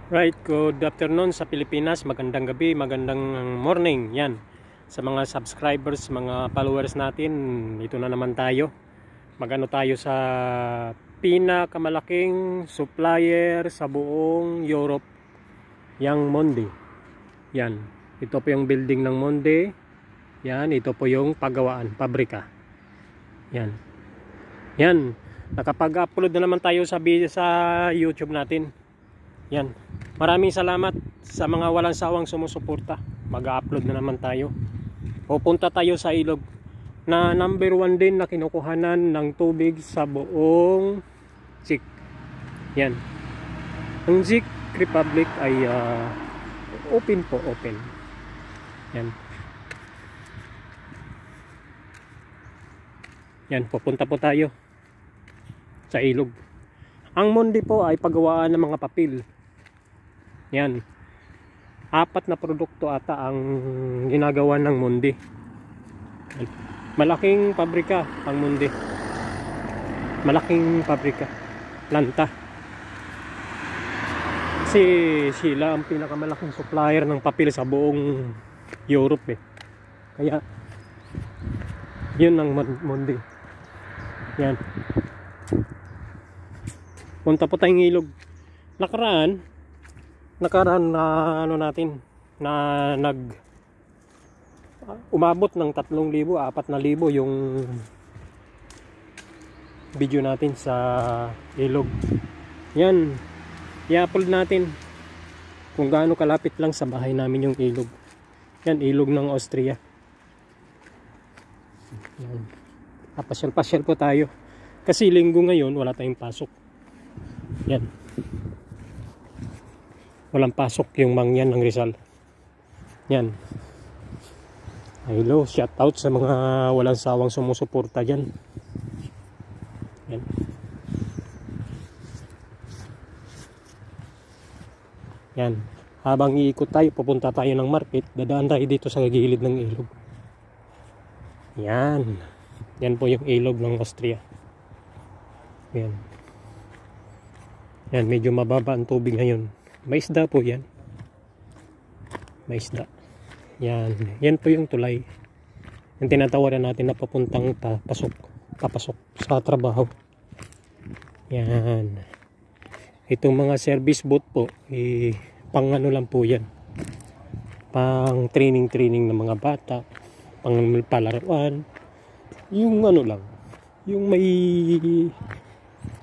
Right, good afternoon sa Pilipinas, magandang gabi, magandang morning. Yan, sa mga subscribers, mga followers natin, ito na naman tayo. Magano tayo sa pinakamalaking supplier sa buong Europe, yang Monde. Yan, ito po yung building ng Monde. Yan, ito po yung paggawaan, pabrika. Yan. Yan, nakapag-upload na naman tayo sa YouTube natin. Yan. Maraming salamat sa mga walang sawang sumusuporta. Mag-upload na naman tayo. Pupunta tayo sa ilog na number 1 din na kinukuhanan ng tubig sa buong Czech. Yan. Ang Czech Republic ay open po, open. Yan. Yan, pupunta po tayo sa ilog. Ang Monde po ay paggawaan ng mga papel. Yan. 4 na produkto ata ang ginagawa ng Monde. Malaking pabrika ang Monde. Malaking pabrika. Planta. Kasi sila ang pinakamalaking supplier ng papel sa buong Europe eh. Kaya yun ang Monde. Yan. Punta po tayong ilog. Nakaraan na umabot ng 3,000, 4,000 yung video natin sa ilog. Yan, i-upload natin kung gaano kalapit lang sa bahay namin yung ilog. Yan, ilog ng Austria. Yan. Pasyal-pasyal po tayo kasi linggo ngayon wala tayong pasok. Yan, walang pasok yung mangyan ng Rizal. Yan. Hello, shout out sa mga walang sawang sumusuporta dyan. Yan. Yan. Habang iikot tayo, pupunta tayo ng market, dadaan tayo dito sa gilid ng ilog. Yan. Yan po yung ilog ng Austria. Yan. Yan, medyo mababa ang tubig ngayon. May isda po yan. May isda. Yan. Yan po yung tulay. Yung tinatawaran natin na papuntang papasok sa trabaho. Yan. Itong mga service boat po, pang ano lang po yan. Pang training ng mga bata. Pang palaruan. Yung ano lang. Yung may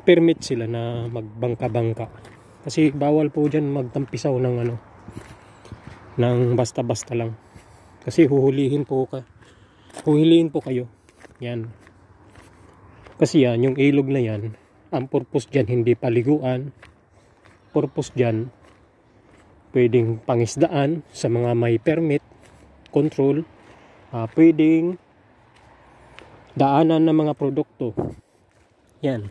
permit sila na magbangka-bangka. Kasi bawal po dyan magtampisaw ng ano, ng basta-basta lang. Kasi huhulihin po kayo. Yan. Kasi yan, yung ilog na yan, ang purpose dyan hindi paliguan. Purpose dyan, pwedeng pangisdaan sa mga may permit, control, pwedeng daanan ng mga produkto. Yan.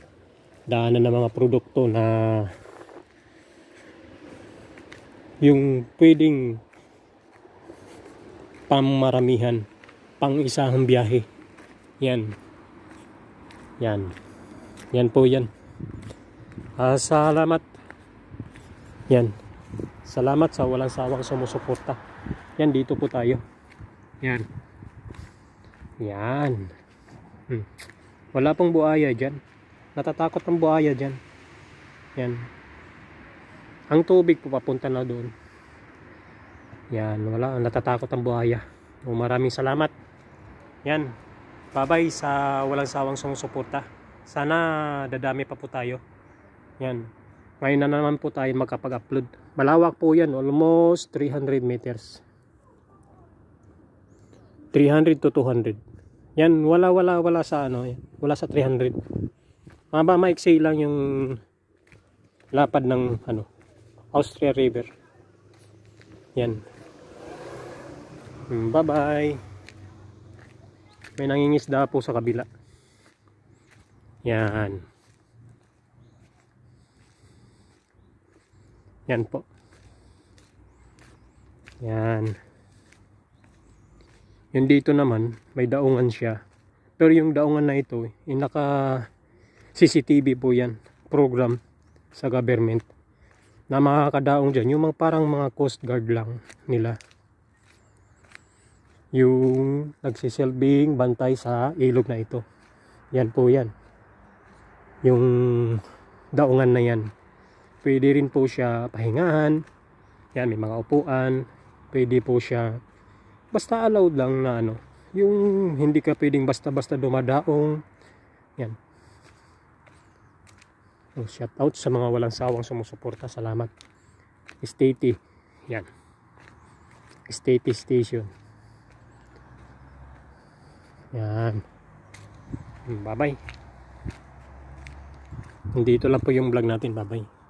Daanan ng mga produkto na yung pwedeng pangmaramihan, pang isahang biyahe. Yan. Yan. Yan po yan. Salamat. Yan. Salamat sa walang sawang sumusuporta. Yan, dito po tayo. Yan. Yan. Wala pong buhaya dyan. Natatakot ang buhaya dyan. Yan. Ang tubig po papunta na doon. Yan, wala, natatakot ang buhaya. Maraming salamat. Yan. Bye-bye sa walang sawang sumusuporta. Sana dadami pa po tayo. Yan. Ngayon na naman po tayo magkapag-upload. Malawak po yan, almost 300 meters. 300 to 200. Yan, wala sa ano, wala sa 300. Maiksi lang yung lapad ng ano, Austria River. Yan. Bye-bye. May nangingisda po sa kabila. Yan. Yan po. Yan. Yung dito naman, may daungan siya. Pero yung daungan na ito, naka CCTV po yan. Program sa government. na makakadaong dyan, yung mga parang mga coast guard lang nila, yung nagsisilbing bantay sa ilog na ito. Yan po yan, yung daungan na yan. Pwede rin po siya pahingahan. Yan, may mga upuan. Pwede po siya, basta allowed lang na ano, yung hindi ka pwedeng basta-basta dumadaong. Yan. So, shout out sa mga walang sawang sumusuporta. Salamat. Estete. Yan. Estete Station. Yan. Bye bye. Dito lang po yung vlog natin. Bye bye.